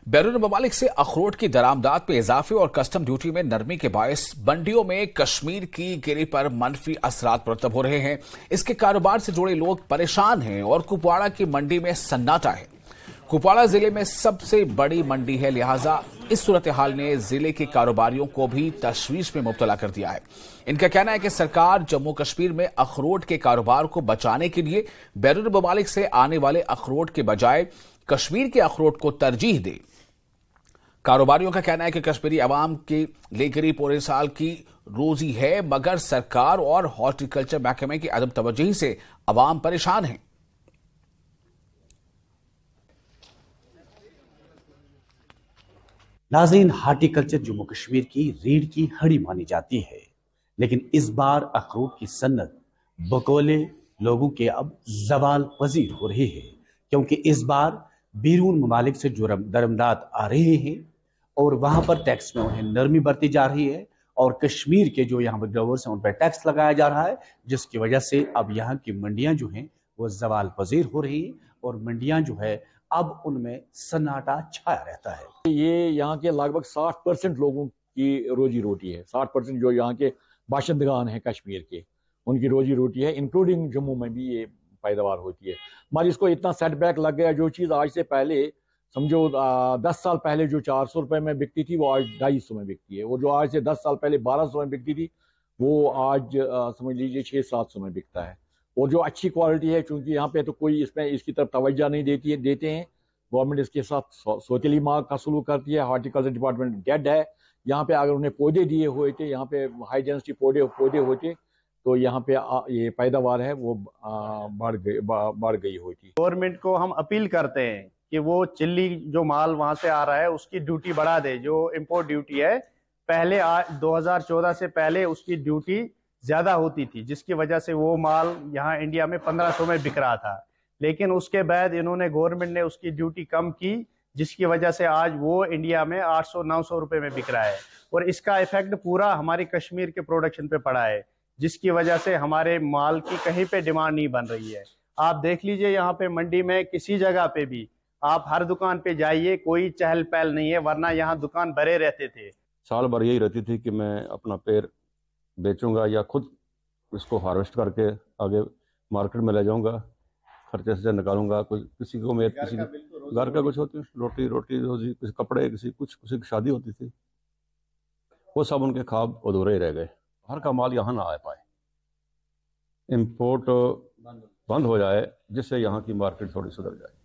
बैरून ममालिक से अखरोट की दरामदात में इजाफे और कस्टम ड्यूटी में नरमी के बायस मंडियों में कश्मीर की गिरी पर मनफी असरात मुरतब हो रहे हैं। इसके कारोबार से जुड़े लोग परेशान हैं और कुपवाड़ा की मंडी में सन्नाटा है। कुपवाड़ा जिले में सबसे बड़ी मंडी है, लिहाजा इस सूरत हाल ने जिले के कारोबारियों को भी तशवीश में मुब्तला कर दिया है। इनका कहना है कि सरकार जम्मू कश्मीर में अखरोट के कारोबार को बचाने के लिए बैरून ममालिक से आने वाले अखरोट के बजाय कश्मीर के अखरोट को तरजीह दे। कारोबारियों का कहना है कि कश्मीरी अवाम की लेकरी पूरे साल की रोजी है, मगर सरकार और हॉर्टिकल्चर महकमे की अदम तवज्जोही से अवाम परेशान है। नाज़रीन, हार्टिकल्चर जम्मू कश्मीर की रीढ़ की हड्डी मानी जाती है, लेकिन इस बार अखरोट की सन्नत बकौले लोगों के अब ज़वाल पजीर हो रही है, क्योंकि इस बार बैरून ममालिक से जो दरमदात आ रहे हैं और वहां पर टैक्स में उन्हें नरमी बरती जा रही है और कश्मीर के जो यहाँ पर ग्रोवर्स हैं उन पर टैक्स लगाया जा रहा है, जिसकी वजह से अब यहाँ की मंडियां जो हैं वो ज़वाल पजीर हो रही हैं और मंडियां जो है अब उनमें सन्नाटा छाया रहता है। ये यहाँ के लगभग 60% लोगों की रोजी रोटी है। 60% जो यहाँ के बाशिंदगान हैं कश्मीर के, उनकी रोजी रोटी है, इंक्लूडिंग जम्मू में भी ये पैदावार होती है। हमारी इसको इतना सेटबैक लग गया, जो चीज़ आज से पहले समझो 10 साल पहले जो 400 रुपये में बिकती थी वो आज 250 में बिकती है। वो जो आज से 10 साल पहले 1200 में बिकती थी वो आज समझ लीजिए 600-700 में बिकता है। और जो अच्छी क्वालिटी है, चूँकि यहाँ पे तो कोई इसमें इसकी तरफ तवज्जो नहीं देते हैं, गवर्नमेंट इसके साथ सोतीली मार का सलूक करती है। हॉर्टिकल्चर डिपार्टमेंट डेड है यहाँ पे। अगर उन्हें पौधे दिए हुए थे, यहाँ पे हाई डेंसिटी पौधे होते तो यहाँ पे ये पैदावार है वो बढ़ गई होती। गवर्नमेंट को हम अपील करते हैं कि वो चिल्ली जो माल वहां से आ रहा है उसकी ड्यूटी बढ़ा दे। जो इंपोर्ट ड्यूटी है पहले 2014 से पहले उसकी ड्यूटी ज्यादा होती थी, जिसकी वजह से वो माल यहाँ इंडिया में 1500 में बिक रहा था। लेकिन उसके बाद इन्होंने गवर्नमेंट ने उसकी ड्यूटी कम की, जिसकी वजह से आज वो इंडिया में 800-900 रुपए में बिक रहा है। और इसका इफेक्ट पूरा हमारे कश्मीर के प्रोडक्शन पे पड़ा है, जिसकी वजह से हमारे माल की कहीं पे डिमांड नहीं बन रही है। आप देख लीजिए यहाँ पे मंडी में किसी जगह पे भी आप हर दुकान पे जाइए, कोई चहल पहल नहीं है, वरना यहाँ दुकान भरे रहते थे। साल भर यही रहती थी कि मैं अपना पेड़ बेचूंगा या खुद इसको हार्वेस्ट करके आगे मार्केट में ले जाऊंगा, खर्चे से निकालूंगा। कोई किसी को मेरे किसी घर का कुछ होती, रोटी रोजी, किसी कपड़े, किसी की शादी होती थी, वो सब उनके ख्वाब अधूरे ही रह गए। हर का माल यहाँ ना आ पाए, इम्पोर्ट बंद हो जाए, जिससे यहाँ की मार्केट थोड़ी सुधर जाए।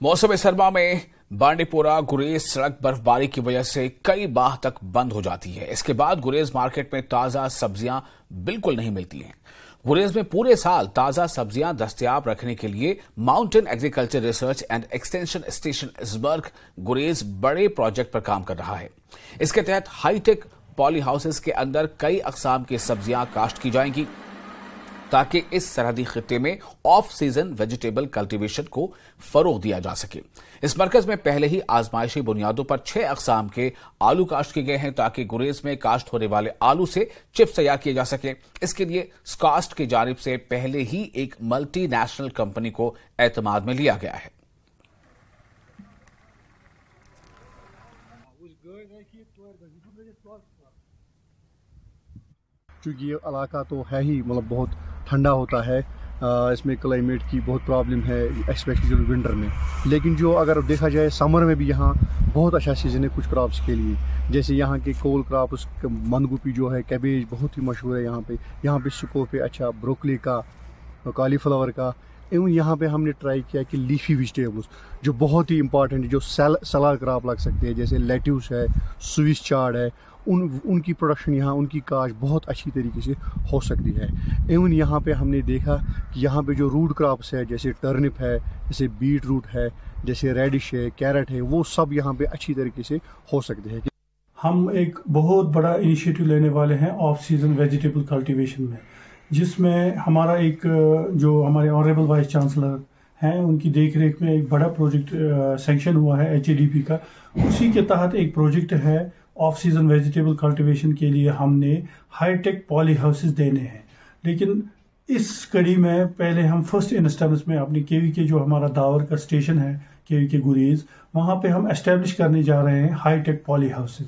मौसम सरमा में बांडीपोरा गुरेज सड़क बर्फबारी की वजह से कई माह तक बंद हो जाती है। इसके बाद गुरेज मार्केट में ताजा सब्जियां बिल्कुल नहीं मिलती हैं। गुरेज में पूरे साल ताजा सब्जियां दस्तयाब रखने के लिए mountain agriculture research and extension station इसबर्ग गुरेज बड़े प्रोजेक्ट पर काम कर रहा है। इसके तहत हाईटेक पॉली हाउसेस के अंदर कई अकसाम की सब्जियां काश्त की जाएंगी, ताकि इस सरहदी खित्ते में ऑफ सीजन वेजिटेबल कल्टीवेशन को फरोग दिया जा सके। इस मरकज में पहले ही आजमाइशी बुनियादों पर 6 अकसाम के आलू काश्त किए गए हैं, ताकि गुरेज में काश्त होने वाले आलू से चिप्स तैयार किए जा सके। इसके लिए स्कास्ट की जानिब से पहले ही एक मल्टीनेशनल कंपनी को एतमाद में लिया गया है। क्योंकि ये इलाका तो है ही मतलब बहुत ठंडा होता है, इसमें क्लाइमेट की बहुत प्रॉब्लम है, स्पेशली जो विंटर में। लेकिन जो अगर देखा जाए समर में भी यहाँ बहुत अच्छा सीज़न है कुछ क्रॉप्स के लिए, जैसे यहाँ के कोल क्रॉप्स, बंद जो है, कैबेज बहुत ही मशहूर है यहाँ पे स्कोप है अच्छा, ब्रोकली का, कॉलीफ्लावर का। एवं यहाँ पे हमने ट्राई किया कि लीफी वेजिटेबल्स जो बहुत ही इंपॉर्टेंट है, जो सलाद क्रॉप लग सकते हैं, जैसे लेट्यूस है, स्विस चार्ड है, उनकी प्रोडक्शन यहाँ, उनकी काश्त बहुत अच्छी तरीके से हो सकती है। एवं यहाँ पे हमने देखा कि यहाँ पे जो रूट क्रॉप्स है, जैसे टर्निप है, जैसे बीट रूट है, जैसे रेडिश है, कैरेट है, वो सब यहाँ पे अच्छी तरीके से हो सकते हैं। हम एक बहुत बड़ा इनिशिएटिव लेने वाले हैं ऑफ सीजन वेजिटेबल कल्टीवेशन में, जिसमें हमारा एक जो हमारे ऑनरेबल वाइस चांसलर हैं उनकी देखरेख में एक बड़ा प्रोजेक्ट सैंक्शन हुआ है HADP का। उसी के तहत एक प्रोजेक्ट है ऑफ सीजन वेजिटेबल कल्टीवेशन के लिए हमने हाईटेक पॉली हाउसेस देने हैं। लेकिन इस कड़ी में पहले हम फर्स्ट इंस्टेंस में अपनी KVK जो हमारा दावर का स्टेशन है के गुरेज, वहाँ पे हम एस्टेब्लिश करने जा रहे हैं हाई टेक पॉली हाउसेज।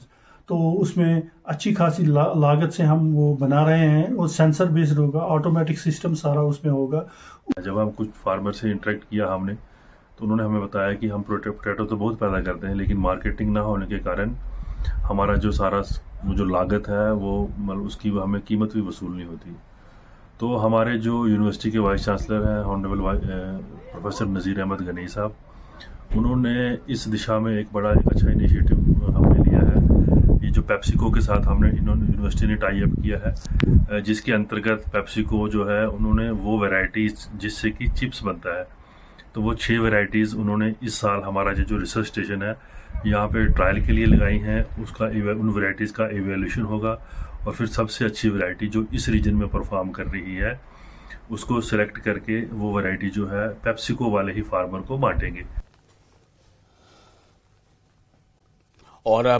तो उसमें अच्छी खासी लागत से हम वो बना रहे हैं, वो सेंसर बेस्ड होगा, ऑटोमेटिक सिस्टम सारा उसमें होगा। जब हम कुछ फार्मर से इंटरेक्ट किया हमने, तो उन्होंने हमें बताया कि हम पोटैटो तो बहुत पैदा करते हैं, लेकिन मार्केटिंग ना होने के कारण हमारा जो सारा जो लागत है वो मतलब उसकी हमें कीमत भी वसूल नहीं होती। तो हमारे जो यूनिवर्सिटी के वाइस चांसलर हैं ऑनरेबल प्रोफेसर नज़ीर अहमद गनी साहब, उन्होंने इस दिशा में एक अच्छा इनिशिएटिव हमने लिया है। ये जो पेप्सिको के साथ यूनिवर्सिटी ने टाई अप किया है, जिसके अंतर्गत पेप्सिको जो है उन्होंने वो वैरायटीज़ जिससे कि चिप्स बनता है, तो वो 6 वैरायटीज़ उन्होंने इस साल हमारा जो रिसर्च स्टेशन है यहाँ पे ट्रायल के लिए लगाई हैं। उन वैरायटीज़ का एवेल्यूशन होगा और फिर सबसे अच्छी वैरायटी जो इस रीजन में परफॉर्म कर रही है उसको सिलेक्ट करके वो वैरायटी जो है पेप्सिको वाले ही फार्मर को बांटेंगे। और